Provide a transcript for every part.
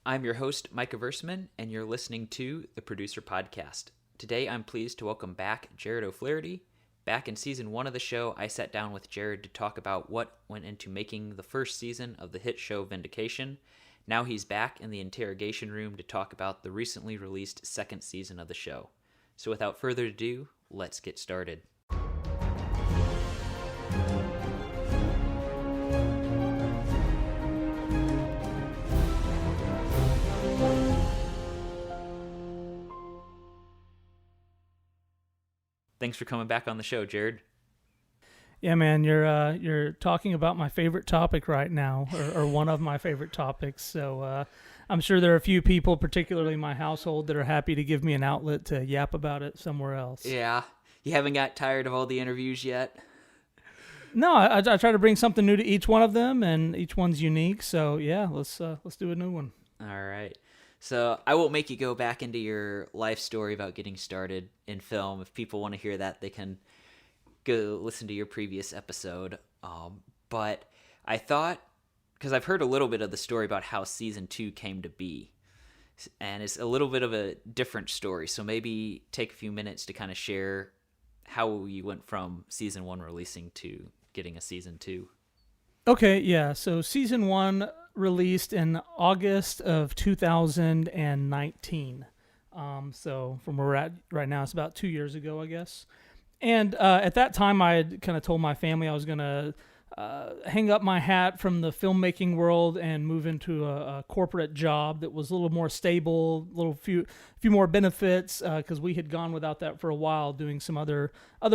I'm your host, Micah Versman, and you're listening to the Producer Podcast. Today, I'm pleased to welcome back Jarod O'Flaherty. Back in Season 1 of the show, I sat down with Jarod to talk about what went into making the first season of the hit show Vindication. Now he's back in the interrogation room to talk about the recently released second season of the show. So without further ado, let's get started. Thanks for coming back on the show, Jarod. Yeah, man, you're talking about my favorite topic right now, or one of my favorite topics. So I'm sure there are a few people, particularly my household, that are happy to give me an outlet to yap about it somewhere else. Yeah, you haven't got tired of all the interviews yet? No, I try to bring something new to each one of them, and each one's unique. So yeah, let's do a new one. All right. So I won't make you go back into your life story about getting started in film. If people want to hear that, they can go listen to your previous episode. But I thought, because I've heard a little bit of the story about how Season 2 came to be, and it's a little bit of a different story. So maybe take a few minutes to kind of share how you went from Season 1 releasing to getting a Season 2. Okay, yeah. So Season 1 released in August of 2019. So from where we're at right now, it's about 2 years ago, I guess. And at that time, I had kind of told my family I was going to hang up my hat from the filmmaking world and move into a corporate job that was a little more stable, few more benefits, because we had gone without that for a while, doing some other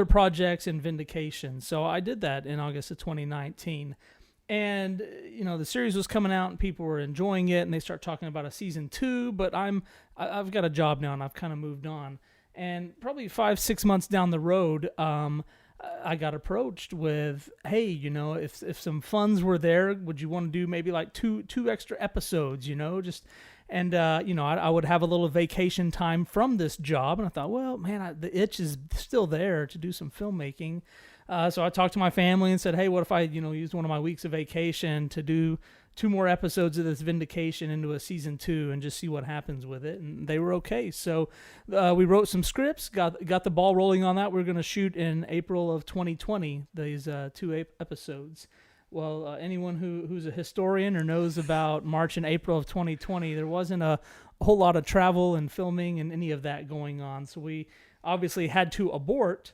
projects in Vindication. So I did that in August of 2019. And, you know, the series was coming out and people were enjoying it and they start talking about a Season 2, but I've got a job now and I've kind of moved on. And probably 5-6 months down the road, I got approached with, hey, you know, if some funds were there, would you want to do maybe like two extra episodes, you know, I would have a little vacation time from this job. And I thought, well, man, the itch is still there to do some filmmaking. So I talked to my family and said, hey, what if I, used one of my weeks of vacation to do 2 more episodes of this Vindication into a Season 2 and just see what happens with it. And they were okay. So we wrote some scripts, got the ball rolling on that. We're going to shoot in April of 2020, these 2 episodes. Well, anyone who's a historian or knows about March and April of 2020, there wasn't a whole lot of travel and filming and any of that going on. So we obviously had to abort.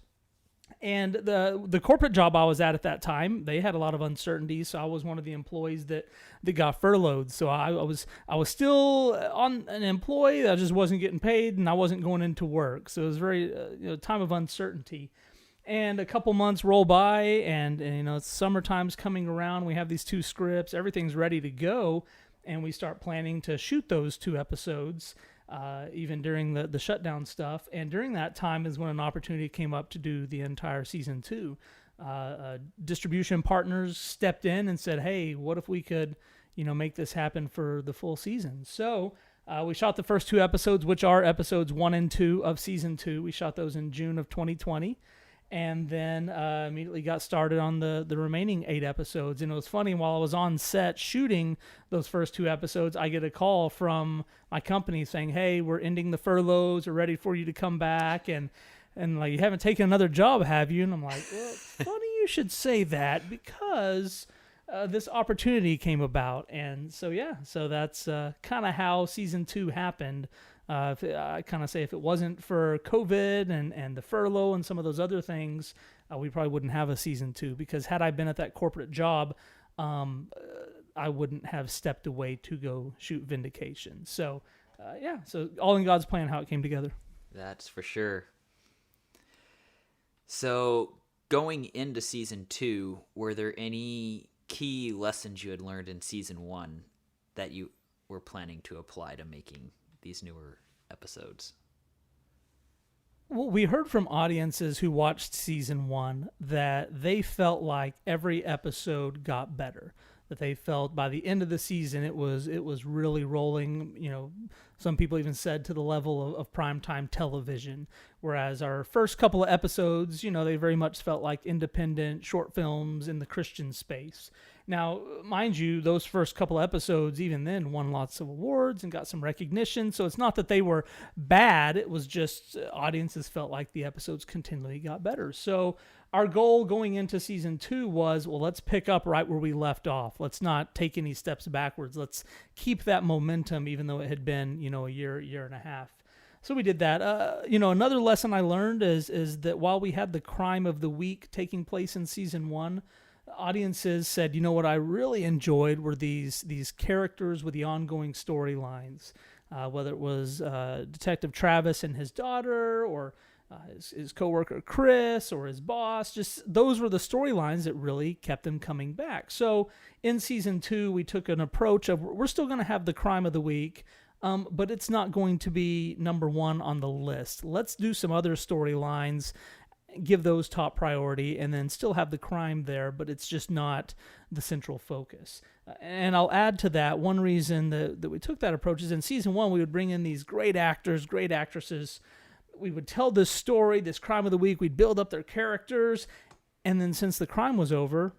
And the corporate job I was at that time, they had a lot of uncertainty. So I was one of the employees that got furloughed. So I was still on an employee. I just wasn't getting paid, and I wasn't going into work. So it was very time of uncertainty. And a couple months roll by, and it's summertime's coming around. We have these 2 scripts. Everything's ready to go, and we start planning to shoot those 2 episodes. Even during the shutdown stuff. And during that time is when an opportunity came up to do the entire Season 2. Distribution partners stepped in and said, hey, what if we could, make this happen for the full season? So we shot the first 2 episodes, which are episodes 1 and 2 of Season 2. We shot those in June of 2020. And then immediately got started on the remaining 8 episodes. And it was funny, while I was on set shooting those first 2 episodes, I get a call from my company saying, hey, we're ending the furloughs, we're ready for you to come back. And like, you haven't taken another job, have you? And I'm like, well, funny you should say that, because this opportunity came about. And so, yeah, so that's kind of how Season 2 happened. I kind of say if it wasn't for COVID and the furlough and some of those other things, we probably wouldn't have a Season 2, because had I been at that corporate job, I wouldn't have stepped away to go shoot Vindication. So, so all in God's plan, how it came together. That's for sure. So going into Season 2, were there any key lessons you had learned in Season 1 that you were planning to apply to making these newer episodes? Well, we heard from audiences who watched Season 1 that they felt like every episode got better. That they felt by the end of the season it was really rolling. Some people even said to the level of primetime television. Whereas our first couple of episodes, they very much felt like independent short films in the Christian space. Now, mind you, those first couple episodes, even then, won lots of awards and got some recognition. So it's not that they were bad. It was just audiences felt like the episodes continually got better. So our goal going into season 2 was, well, let's pick up right where we left off. Let's not take any steps backwards. Let's keep that momentum, even though it had been, a year and a half. So we did that. Another lesson I learned is that while we had the crime of the week taking place in season 1, audiences said, what I really enjoyed were these characters with the ongoing storylines, whether it was Detective Travis and his daughter, or his coworker Chris, or his boss. Just those were the storylines that really kept them coming back. So in season 2, we took an approach of, we're still going to have the crime of the week, but it's not going to be number 1 on the list. Let's do some other storylines, give those top priority, and then still have the crime there, but it's just not the central focus. And I'll add to that, one reason that we took that approach is in season 1, we would bring in these great actors, great actresses. We would tell this story, this crime of the week, we'd build up their characters, and then since the crime was over,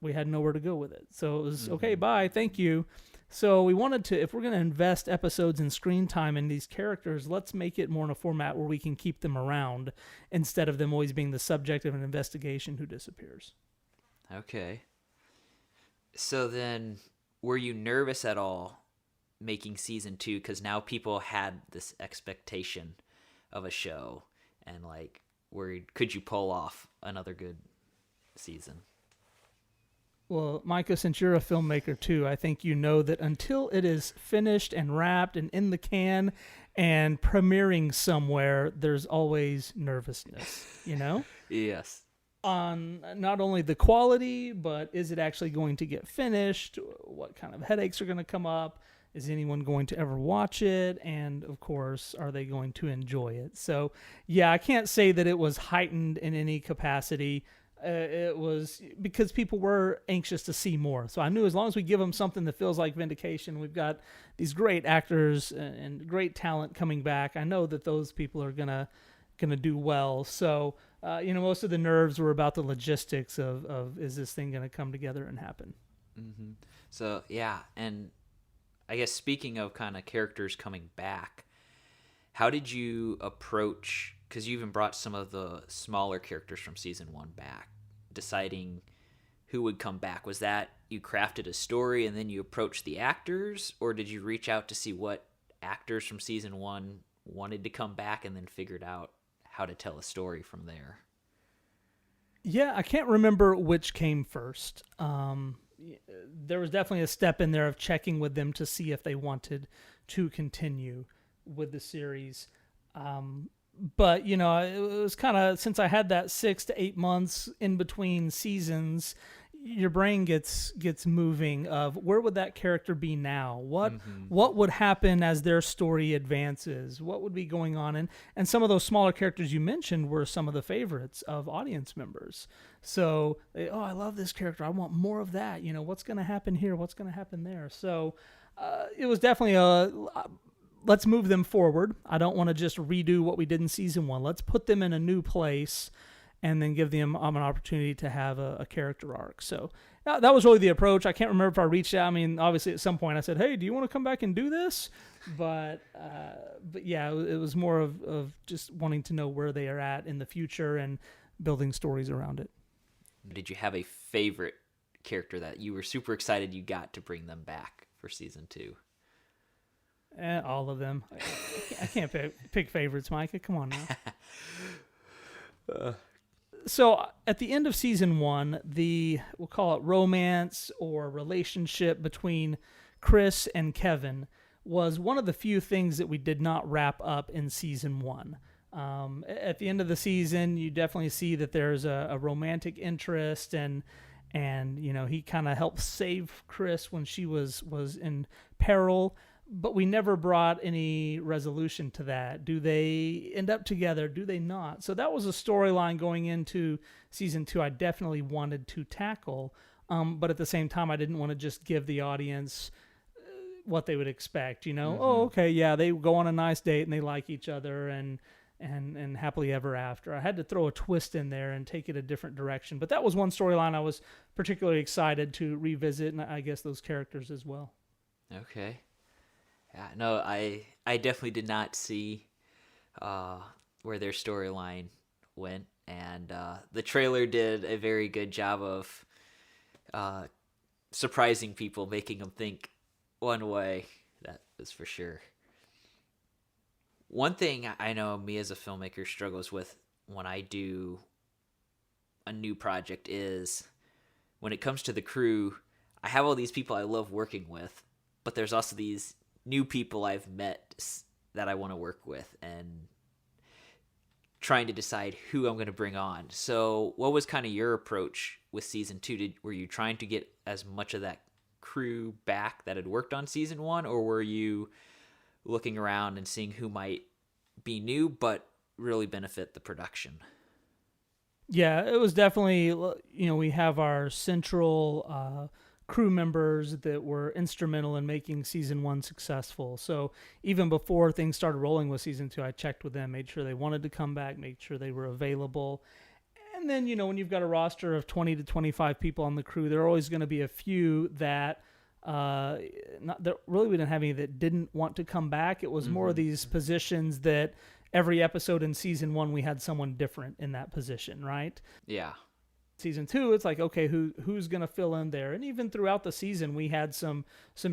we had nowhere to go with it. So it was, okay, bye, thank you. So we wanted to, if we're going to invest episodes and screen time in these characters, let's make it more in a format where we can keep them around instead of them always being the subject of an investigation who disappears. Okay. So then, were you nervous at all making season 2? Because now people had this expectation of a show, and could you pull off another good season? Well, Micah, since you're a filmmaker too, I think you know that until it is finished and wrapped and in the can and premiering somewhere, there's always nervousness, Yes. On not only the quality, but is it actually going to get finished? What kind of headaches are going to come up? Is anyone going to ever watch it? And of course, are they going to enjoy it? So yeah, I can't say that it was heightened in any capacity. It was because people were anxious to see more. So I knew as long as we give them something that feels like Vindication, we've got these great actors and great talent coming back. I know that those people are gonna do well. So most of the nerves were about the logistics of is this thing gonna come together and happen. Mm-hmm. So yeah, and I guess speaking of kind of characters coming back, how did you approach? Because you even brought some of the smaller characters from season 1 back, deciding who would come back. Was that you crafted a story and then you approached the actors, or did you reach out to see what actors from season 1 wanted to come back and then figured out how to tell a story from there? Yeah, I can't remember which came first. There was definitely a step in there of checking with them to see if they wanted to continue with the series. But, it was kind of, since I had that 6 to 8 months in between seasons, your brain gets moving of where would that character be now? What would happen as their story advances? What would be going on? And some of those smaller characters you mentioned were some of the favorites of audience members. So, I love this character. I want more of that. What's going to happen here? What's going to happen there? So it was definitely let's move them forward. I don't want to just redo what we did in season 1. Let's put them in a new place and then give them an opportunity to have a character arc. So that was really the approach. I can't remember if I reached out. I mean, obviously at some point I said, hey, do you want to come back and do this? But yeah, it was more of just wanting to know where they are at in the future and building stories around it. Did you have a favorite character that you were super excited you got to bring them back for season 2? All of them. I can't pick favorites, Micah. Come on now. So at the end of season 1, we'll call it romance or relationship between Chris and Kevin was one of the few things that we did not wrap up in season 1. At the end of the season, you definitely see that there's a romantic interest and he kind of helped save Chris when she was in peril. But we never brought any resolution to that. Do they end up together? Do they not? So that was a storyline going into season 2 I definitely wanted to tackle. But at the same time, I didn't want to just give the audience what they would expect. Oh, okay, yeah, they go on a nice date and they like each other and and Happily Ever After. I had to throw a twist in there and take it a different direction. But that was one storyline I was particularly excited to revisit, and I guess those characters as well. Okay. Yeah, no, I definitely did not see where their storyline went, and the trailer did a very good job of surprising people, making them think one way. That is for sure. One thing I know me as a filmmaker struggles with when I do a new project is when it comes to the crew, I have all these people I love working with, but there's also these new people I've met that I want to work with, and trying to decide who I'm going to bring on. So what was kind of your approach with season 2? Were you trying to get as much of that crew back that had worked on season 1, or were you looking around and seeing who might be new but really benefit the production? Yeah, it was definitely, we have our central crew members that were instrumental in making season 1 successful. So even before things started rolling with season 2, I checked with them, made sure they wanted to come back, made sure they were available. And then, when you've got a roster of 20 to 25 people on the crew, there are always going to be a few that really we didn't have any that didn't want to come back. It was more of these positions that every episode in season 1 we had someone different in that position, right? Yeah. Season 2, it's like, okay, who's going to fill in there? And even throughout the season, we had some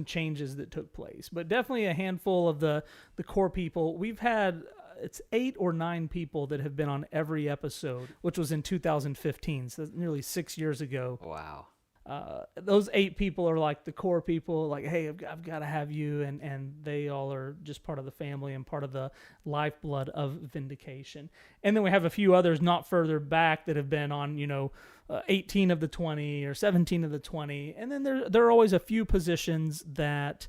changes that took place. But definitely a handful of the core people. We've had, it's 8 or 9 people that have been on every episode, which was in 2015, so that's nearly 6 years ago. Wow. Those 8 people are like the core people, like, hey, I've got to have you, and they all are just part of the family and part of the lifeblood of Vindication. And then we have a few others not further back that have been on, 18 of the 20 or 17 of the 20. And then there are always a few positions that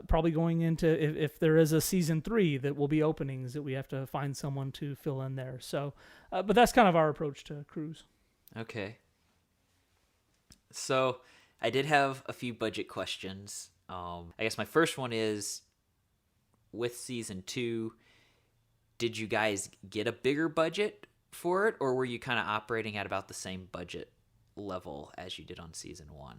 probably going into, if there is a season 3 that will be openings, that we have to find someone to fill in there. So, but that's kind of our approach to crews. Okay. So I did have a few budget questions. I guess my first one is, with season 2, did you guys get a bigger budget for it, or were you kind of operating at about the same budget level as you did on season 1?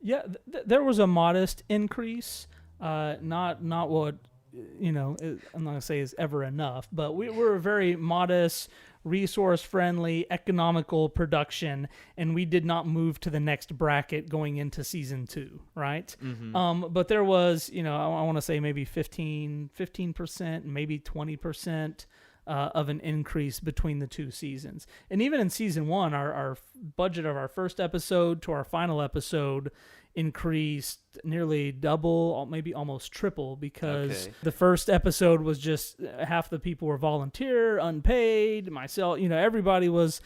Yeah, there was a modest increase. Not what I'm not gonna say is ever enough, but we were a very modest, resource-friendly, economical production, and we did not move to the next bracket going into season 2, right? Mm-hmm. But there was, I want to say maybe 15%, maybe 20% of an increase between the 2 seasons. And even in season 1, our budget of our first episode to our final episode increased nearly double, maybe almost triple, because the first episode was just half the people were volunteer, unpaid, myself, everybody was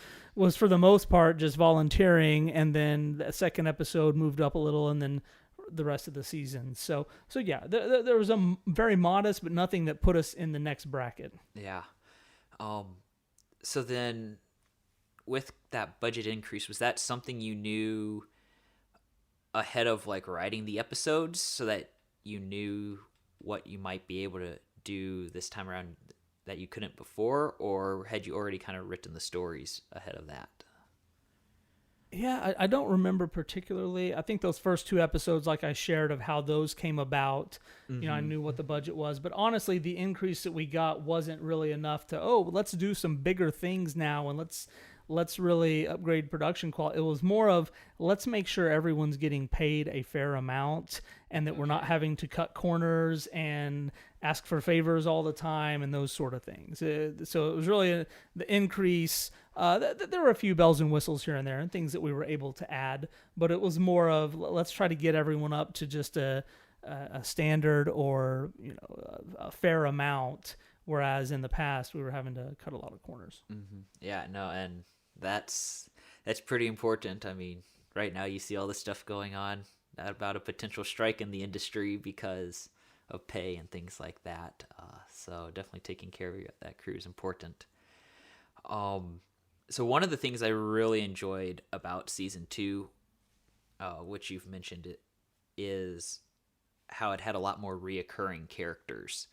for the most part just volunteering, and then the second episode moved up a little, and then the rest of the season. So yeah, there was a very modest, but nothing that put us in the next bracket. Yeah. So then with that budget increase, was that something you knew ahead of writing the episodes, so that you knew what you might be able to do this time around that you couldn't before, or had you already kind of written the stories ahead of that? Yeah, I don't remember particularly. I think those first 2 episodes, like I shared, of how those came about, I knew what the budget was. But honestly, the increase that we got wasn't really enough to, let's do some bigger things now, and let's really upgrade production quality. It was more of, let's make sure everyone's getting paid a fair amount, and that we're not having to cut corners and ask for favors all the time and those sort of things. So it was really the increase. There were a few bells and whistles here and there and things that we were able to add, but it was more of, let's try to get everyone up to just a standard or a fair amount, whereas in the past we were having to cut a lot of corners. Mm-hmm. Yeah, no, and that's pretty important. I mean, right now you see all this stuff going on about a potential strike in the industry because of pay and things like that. So definitely taking care of that crew is important. So one of the things I really enjoyed about season 2, which you've mentioned it, is how it had a lot more reoccurring characters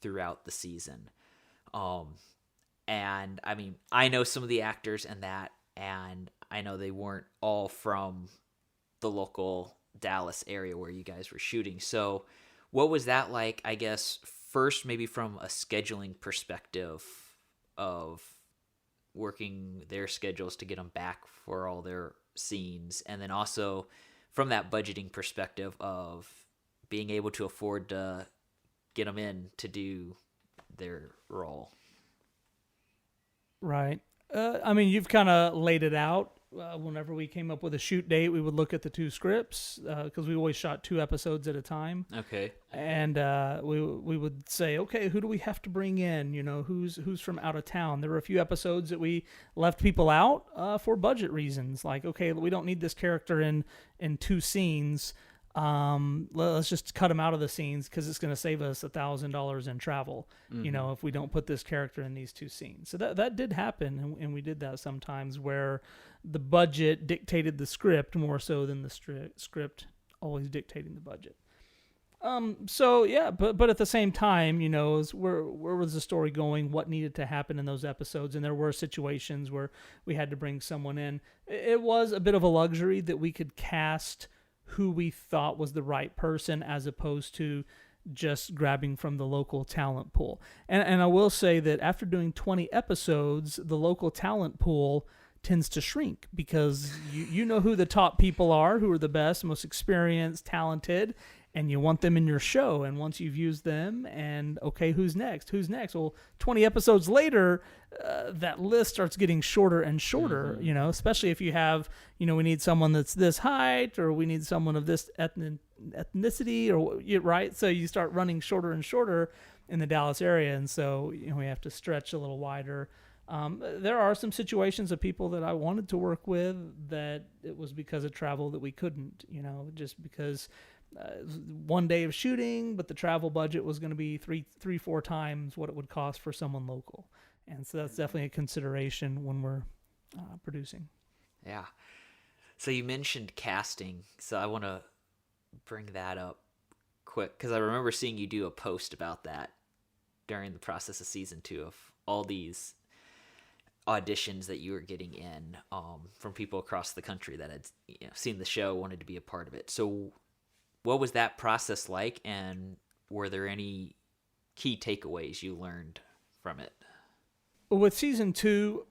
throughout the season. And I mean, I know some of the actors in that, and I know they weren't all from the local Dallas area where you guys were shooting. So what was that like, I guess, first maybe from a scheduling perspective of working their schedules to get them back for all their scenes, and then also from that budgeting perspective of being able to afford to get them in to do their role. Right. I mean, you've kind of laid it out. Whenever we came up with a shoot date, we would look at the two scripts because we always shot 2 episodes at a time. Okay. And we would say, okay, who do we have to bring in? You know, who's from out of town? There were a few episodes that we left people out for budget reasons. Like, okay, we don't need this character in 2 scenes. Let's just cut him out of the scenes because it's going to save us $1,000 in travel. You know, if we don't put this character in these 2 scenes. So that did happen, and we did that sometimes where the budget dictated the script more so than the script always dictating the budget. So yeah, but at the same time, you know, where was the story going? What needed to happen in those episodes? And there were situations where we had to bring someone in. It was a bit of a luxury that we could cast who we thought was the right person as opposed to just grabbing from the local talent pool. And I will say that after doing 20 episodes, the local talent pool tends to shrink because you know who the top people are, who are the best, most experienced, talented, and you want them in your show. And once you've used them, and okay, who's next? Well, 20 episodes later, that list starts getting shorter and shorter, you know, especially if you have, you know, we need someone that's this height, or we need someone of this ethnicity, or right. So you start running shorter and shorter in the Dallas area. And so, you know, we have to stretch a little wider. There are some situations of people that I wanted to work with that it was because of travel that we couldn't, you know, just because 1 day of shooting, but the travel budget was going to be 4 times what it would cost for someone local. And so that's definitely a consideration when we're producing. Yeah. So you mentioned casting, so I want to bring that up quick because I remember seeing you do a post about that during the process of season 2 of all these auditions that you were getting in from people across the country that had, you know, seen the show, wanted to be a part of it. So what was that process like, and were there any key takeaways you learned from it? With season 2,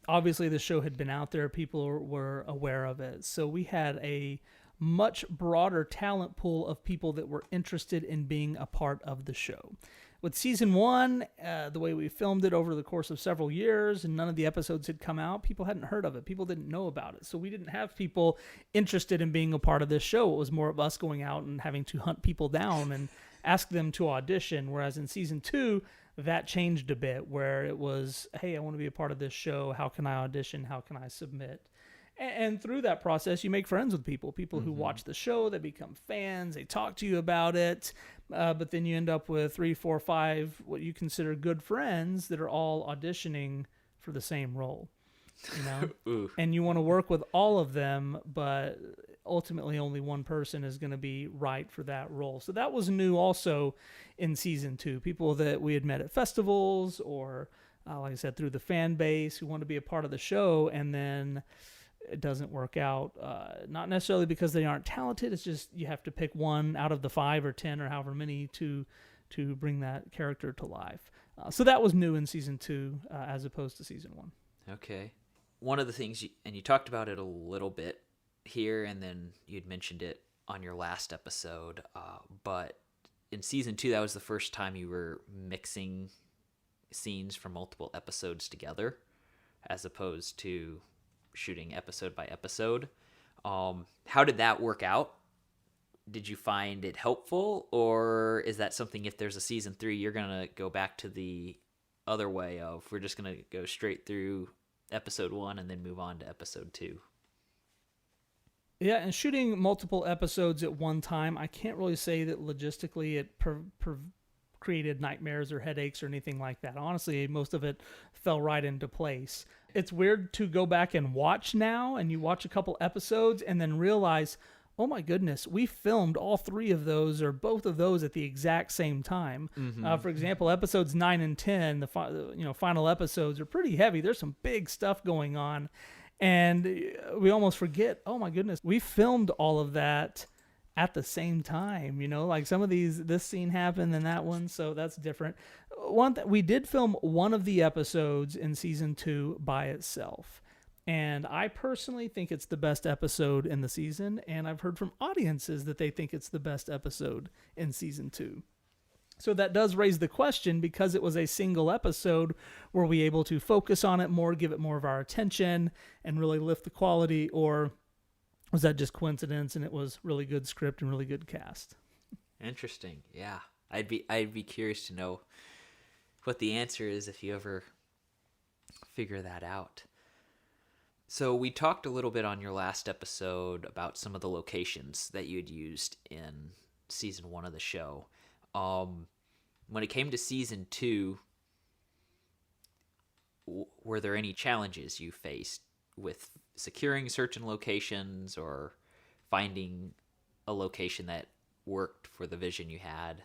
obviously the show had been out there. People were aware of it. So we had a much broader talent pool of people that were interested in being a part of the show. With season 1, the way we filmed it over the course of several years, and none of the episodes had come out, people hadn't heard of it. People didn't know about it. So we didn't have people interested in being a part of this show. It was more of us going out and having to hunt people down and ask them to audition. Whereas in season 2, that changed a bit, where it was, hey, I want to be a part of this show. How can I audition? How can I submit? And through that process, you make friends with people who watch the show, they become fans, they talk to you about it, but then you end up with 3, 4, 5, what you consider good friends that are all auditioning for the same role, you know? And you want to work with all of them, but ultimately only one person is going to be right for that role. So that was new also in season 2, people that we had met at festivals or, like I said, through the fan base who want to be a part of the show, and then it doesn't work out, not necessarily because they aren't talented. It's just you have to pick one out of the 5 or 10 or however many to bring that character to life. So that was new in season 2 as opposed to season 1. Okay. One of the things, and you talked about it a little bit here, and then you'd mentioned it on your last episode, but in season 2, that was the first time you were mixing scenes from multiple episodes together as opposed to shooting episode by episode. How did that work out? Did you find it helpful, or is that something, if there's a season 3, you're gonna go back to the other way of we're just gonna go straight through episode 1 and then move on to episode 2? Yeah, and shooting multiple episodes at one time, I can't really say that logistically it created nightmares or headaches or anything like that. Honestly, most of it fell right into place. It's weird to go back and watch now, and you watch a couple episodes and then realize, oh my goodness, we filmed all 3 of those or both of those at the exact same time. For example, episodes 9 and 10, the final episodes are pretty heavy. There's some big stuff going on, and we almost forget, oh my goodness, we filmed all of that at the same time. Like some of this scene happened and that one, so that's different. We did film one of the episodes in season 2 by itself. And I personally think it's the best episode in the season, and I've heard from audiences that they think it's the best episode in season 2. So that does raise the question, because it was a single episode, were we able to focus on it more, give it more of our attention, and really lift the quality, or was that just coincidence and it was really good script and really good cast? Interesting. Yeah. I'd be curious to know what the answer is if you ever figure that out. So we talked a little bit on your last episode about some of the locations that you had used in season 1 of the show. When it came to season 2, were there any challenges you faced with securing certain locations or finding a location that worked for the vision you had?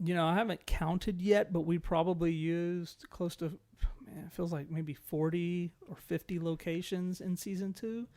I haven't counted yet, but we probably used close to, it feels like maybe 40 or 50 locations in season 2.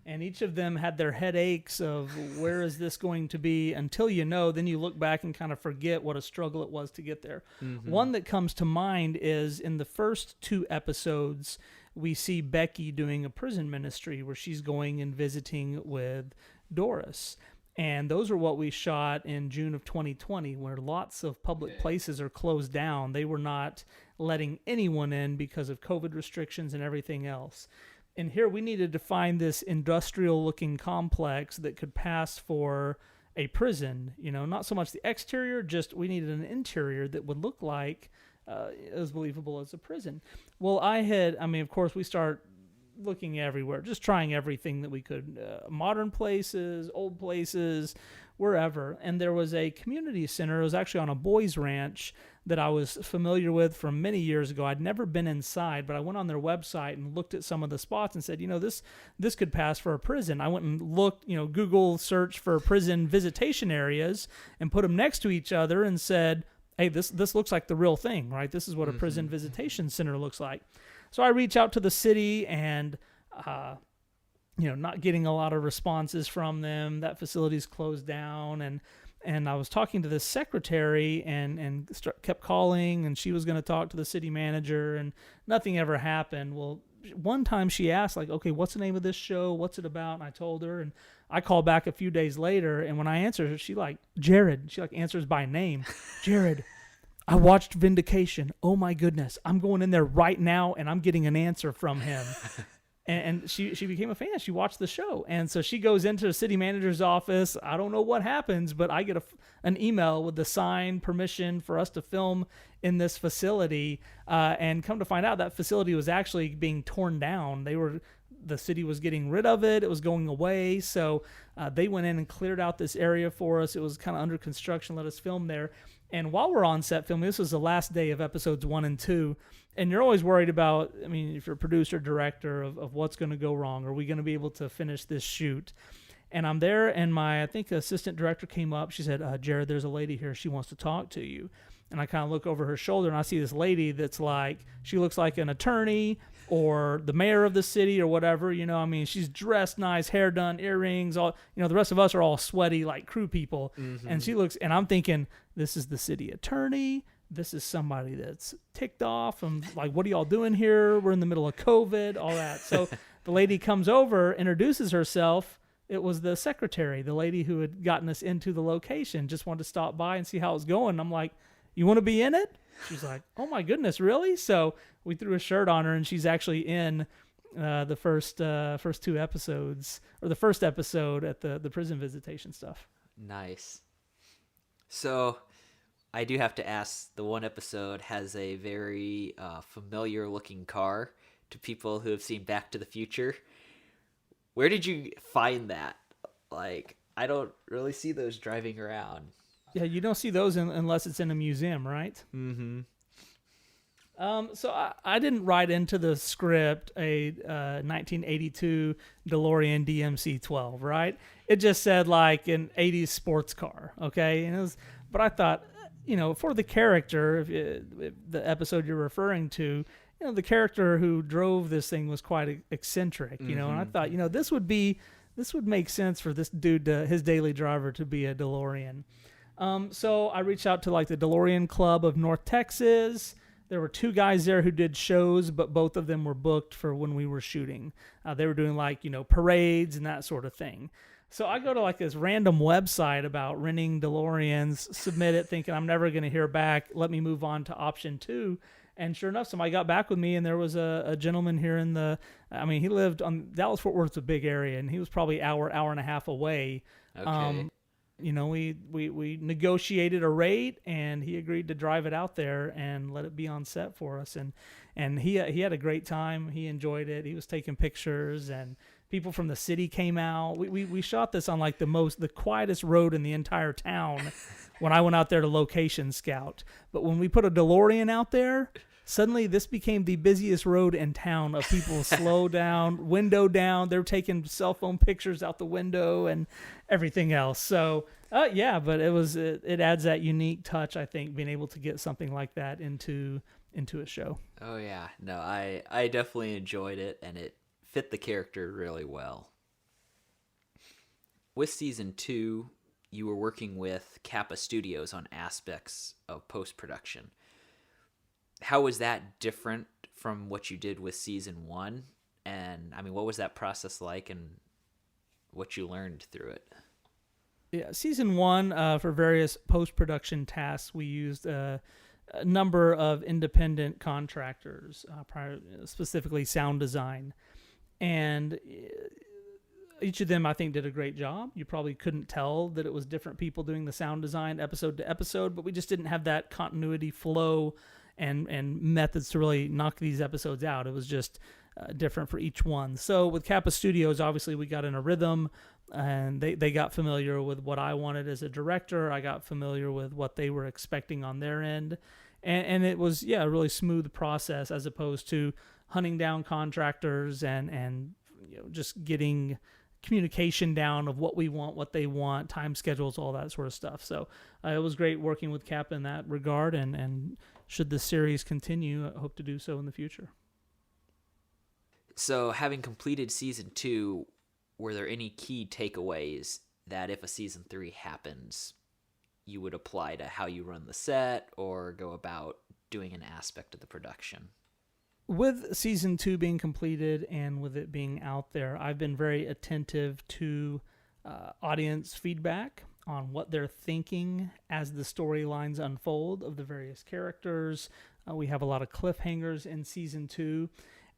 And each of them had their headaches of where is this going to be until then you look back and kind of forget what a struggle it was to get there. Mm-hmm. One that comes to mind is in the first 2 episodes, we see Becky doing a prison ministry where she's going and visiting with Doris. And those are what we shot in June of 2020, where lots of public places are closed down. They were not letting anyone in because of COVID restrictions and everything else. And here we needed to find this industrial-looking complex that could pass for a prison. Not so much the exterior, just we needed an interior that would look like as believable as a prison. Well, of course, we start looking everywhere, just trying everything that we could, modern places, old places, wherever. And there was a community center. It was actually on a boys' ranch that I was familiar with from many years ago. I'd never been inside, but I went on their website and looked at some of the spots and said, this could pass for a prison. I went and looked, Google search for prison visitation areas and put them next to each other and said, hey, this looks like the real thing, right? This is what a prison visitation center looks like. So I reach out to the city and, not getting a lot of responses from them. That facility's closed down. And I was talking to this secretary and kept calling, and she was going to talk to the city manager, and nothing ever happened. Well, one time she asked, like, okay, what's the name of this show? What's it about? And I told her, and I called back a few days later, and when I answered her, she answers by name. Jarod, I watched Vindication. Oh my goodness. I'm going in there right now and I'm getting an answer from him. And she became a fan. She watched the show. And so she goes into the city manager's office. I don't know what happens, but I get an email with the signed permission for us to film in this facility. And come to find out, that facility was actually being torn down. The city was getting rid of it. It was going away. So they went in and cleared out this area for us. It was kind of under construction, let us film there. And while we're on set filming, this was the last day of episodes 1 and 2. And you're always worried about, if you're a producer, director, of what's going to go wrong. Are we going to be able to finish this shoot? And I'm there, and my, I think, assistant director came up. She said, Jarod, there's a lady here. She wants to talk to you. And I kind of look over her shoulder, and I see this lady that's like, she looks like an attorney or the mayor of the city or whatever. She's dressed nice, hair done, earrings, all, the rest of us are all sweaty, like crew people. Mm-hmm. And she looks, and I'm thinking, this is the city attorney. This is somebody that's ticked off. I'm like, what are y'all doing here? We're in the middle of COVID, all that. So the lady comes over, introduces herself. It was the secretary, the lady who had gotten us into the location, just wanted to stop by and see how it was going. I'm like, you want to be in it? She's like, oh my goodness, really? So we threw a shirt on her, and she's actually in the first 2 episodes, or the first episode at the prison visitation stuff. Nice. So I do have to ask, the one episode has a very familiar looking car to people who have seen Back to the Future. Where did you find that? Like, I don't really see those driving around. Yeah, you don't see those unless it's in a museum, right? Mm-hmm. So I didn't write into the script a 1982 DeLorean DMC-12, right? It just said like an 80s sports car, okay? And but I thought, for the character, if the episode you're referring to, the character who drove this thing was quite eccentric, and I thought, this would make sense for this dude, his daily driver, to be a DeLorean. So I reached out to like the DeLorean Club of North Texas. There were 2 guys there who did shows, but both of them were booked for when we were shooting. They were doing like, parades and that sort of thing. So I go to like this random website about renting DeLoreans, submit it thinking I'm never going to hear back. Let me move on to option 2. And sure enough, somebody got back with me, and there was a gentleman here he lived on Dallas-Fort Worth's a big area, and he was probably hour and a half away. Okay. We negotiated a rate, and he agreed to drive it out there and let it be on set for us. And he had a great time. He enjoyed it. He was taking pictures, and people from the city came out. We shot this on like the quietest road in the entire town when I went out there to location scout. But when we put a DeLorean out there, suddenly this became the busiest road in town of people slow down, window down. They're taking cell phone pictures out the window and everything else. So, but it adds that unique touch, I think, being able to get something like that into a show. Oh yeah, no, I definitely enjoyed it, and it fit the character really well. With season 2, you were working with Kappa Studios on aspects of post-production. How was that different from what you did with season 1? And what was that process like, and what you learned through it? Yeah, season 1, for various post-production tasks, we used a number of independent contractors, specifically sound design. And each of them, I think, did a great job. You probably couldn't tell that it was different people doing the sound design episode to episode, but we just didn't have that continuity flow and methods to really knock these episodes out. It was just different for each one. So with Kappa Studios, obviously we got in a rhythm, and they got familiar with what I wanted as a director. I got familiar with what they were expecting on their end. And it was, a really smooth process, as opposed to hunting down contractors and just getting communication down of what we want, what they want, time schedules, all that sort of stuff. So it was great working with Kappa in that regard, and should the series continue, I hope to do so in the future. So having completed season 2, were there any key takeaways that if a season 3 happens, you would apply to how you run the set or go about doing an aspect of the production? With season 2 being completed and with it being out there, I've been very attentive to audience feedback on what they're thinking as the storylines unfold of the various characters. We have a lot of cliffhangers in season 2.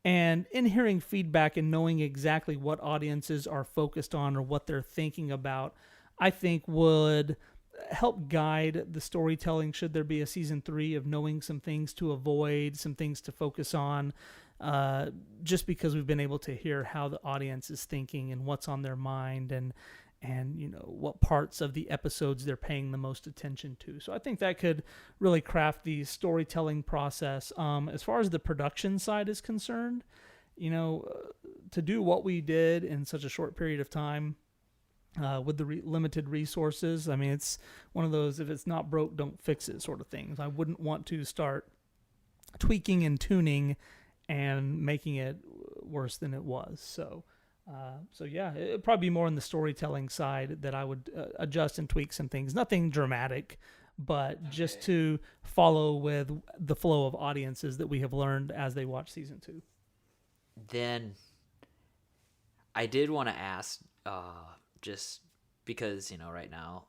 And in hearing feedback and knowing exactly what audiences are focused on or what they're thinking about, I think would help guide the storytelling should there be a season 3, of knowing some things to avoid, some things to focus on, just because we've been able to hear how the audience is thinking and what's on their mind, and what parts of the episodes they're paying the most attention to. So I think that could really craft the storytelling process. As far as the production side is concerned, to do what we did in such a short period of time, with the limited resources, it's one of those, if it's not broke, don't fix it sort of things. I wouldn't want to start tweaking and tuning and making it worse than it was. So it'd probably be more on the storytelling side that I would adjust and tweak some things. Nothing dramatic, but just to follow with the flow of audiences that we have learned as they watch season 2. Then I did want to ask, just because, right now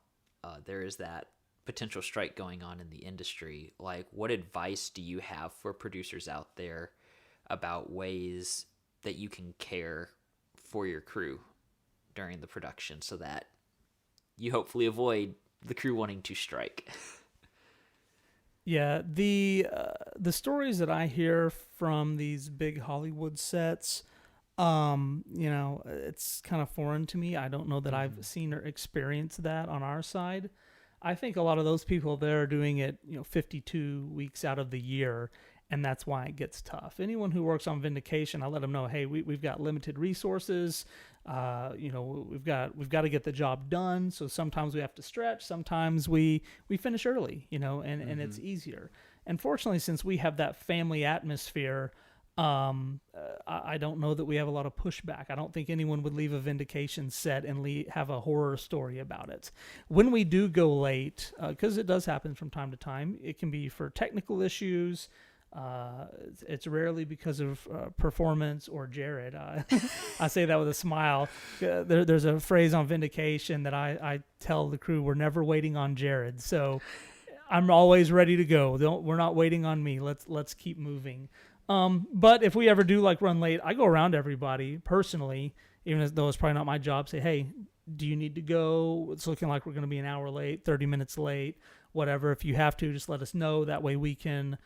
there is that potential strike going on in the industry, like, what advice do you have for producers out there about ways that you can care for your crew during the production so that you hopefully avoid the crew wanting to strike? Yeah, the stories that I hear from these big Hollywood sets, it's kind of foreign to me. I don't know that I've seen or experienced that on our side. I think a lot of those people there are doing it, 52 weeks out of the year, And that's why it gets tough. Anyone who works on Vindication, I let them know, hey, we've got limited resources. We've got to get the job done. So sometimes we have to stretch. Sometimes we finish early, and it's easier. And fortunately, since we have that family atmosphere, I don't know that we have a lot of pushback. I don't think anyone would leave a Vindication set and have a horror story about it. When we do go late, because it does happen from time to time, it can be for technical issues. It's rarely because of performance or Jarod. I say that with a smile. There's a phrase on Vindication that I tell the crew, we're never waiting on Jarod. So I'm always ready to go. We're not waiting on me. Let's keep moving. But if we ever do run late, I go around everybody personally, even though it's probably not my job, say, hey, do you need to go? It's looking like we're going to be an hour late, 30 minutes late, whatever. If you have to, just let us know. That way we can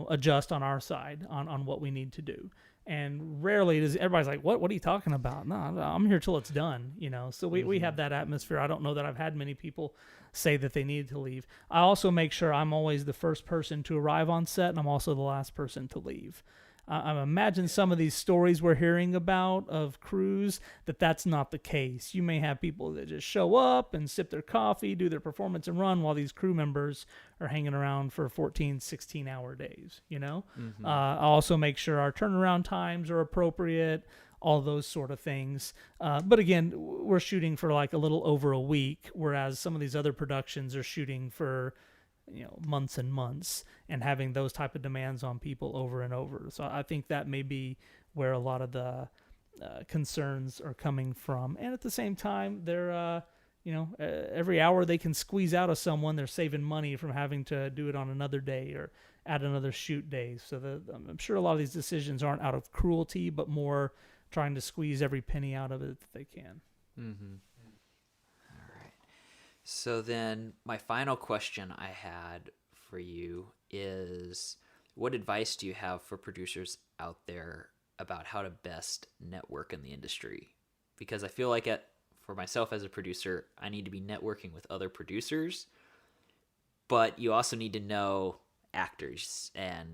adjust on our side on what we need to do. And rarely does everybody's like, what are you talking about? No, I'm here till it's done, So we have that atmosphere. I don't know that I've had many people say that they needed to leave. I also make sure I'm always the first person to arrive on set, and I'm also the last person to leave. I imagine some of these stories we're hearing about of crews, that's not the case. You may have people that just show up and sip their coffee, do their performance and run, while these crew members are hanging around for 14, 16-hour days, I also make sure our turnaround times are appropriate, all those sort of things. But again, we're shooting for a little over a week, whereas some of these other productions are shooting for months and months and having those type of demands on people over and over. So I think that may be where a lot of the concerns are coming from. And at the same time, they're, every hour they can squeeze out of someone, they're saving money from having to do it on another day or add another shoot day. So I'm sure a lot of these decisions aren't out of cruelty, but more trying to squeeze every penny out of it that they can. Mm-hmm. So then my final question I had for you is, what advice do you have for producers out there about how to best network in the industry? Because I feel like for myself as a producer, I need to be networking with other producers, but you also need to know actors and,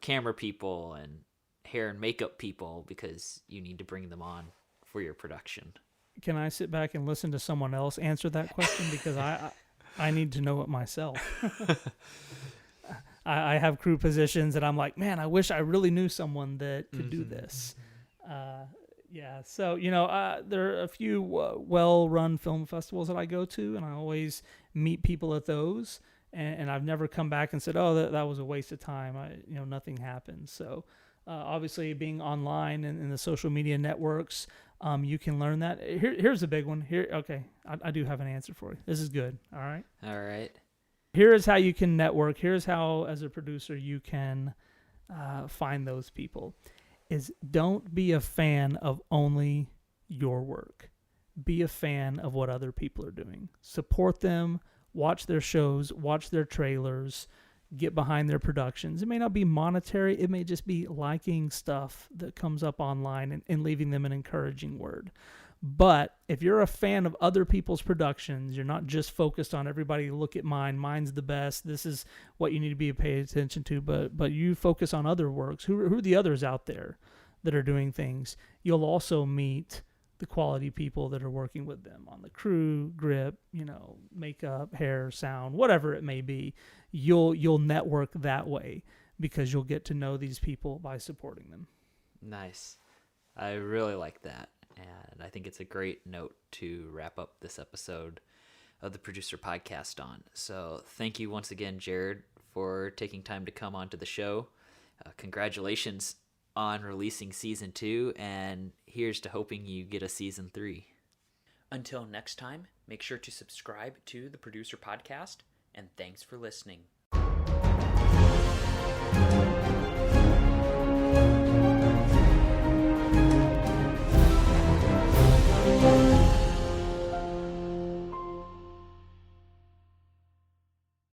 camera people and hair and makeup people, because you need to bring them on for your production. Can I sit back and listen to someone else answer that question? Because I need to know it myself. I have crew positions that I'm like, man, I wish I really knew someone that could do this. So, there are a few well-run film festivals that I go to, and I always meet people at those. And I've never come back and said, oh, that was a waste of time. Nothing happened. So obviously being online and in the social media networks, you can learn that. Here's a big one. Okay, I do have an answer for you. This is good. All right. All right. Here is how you can network. Here's how, as a producer, you can find those people. Is don't be a fan of only your work. Be a fan of what other people are doing. Support them. Watch their shows. Watch their trailers. Get behind their productions. It may not be monetary. It may just be liking stuff that comes up online and leaving them an encouraging word. But if you're a fan of other people's productions, you're not just focused on everybody, look at mine, mine's the best, this is what you need to be paying attention to, but you focus on other works. Who are the others out there that are doing things? You'll also meet the quality people that are working with them on the crew, grip, makeup, hair, sound, whatever it may be. You'll network that way because you'll get to know these people by supporting them. Nice. I really like that. And I think it's a great note to wrap up this episode of the Producer Podcast on. So thank you once again, Jarod, for taking time to come onto the show. Congratulations on releasing season 2, and here's to hoping you get a season 3. Until next time, make sure to subscribe to the Producer Podcast, and thanks for listening.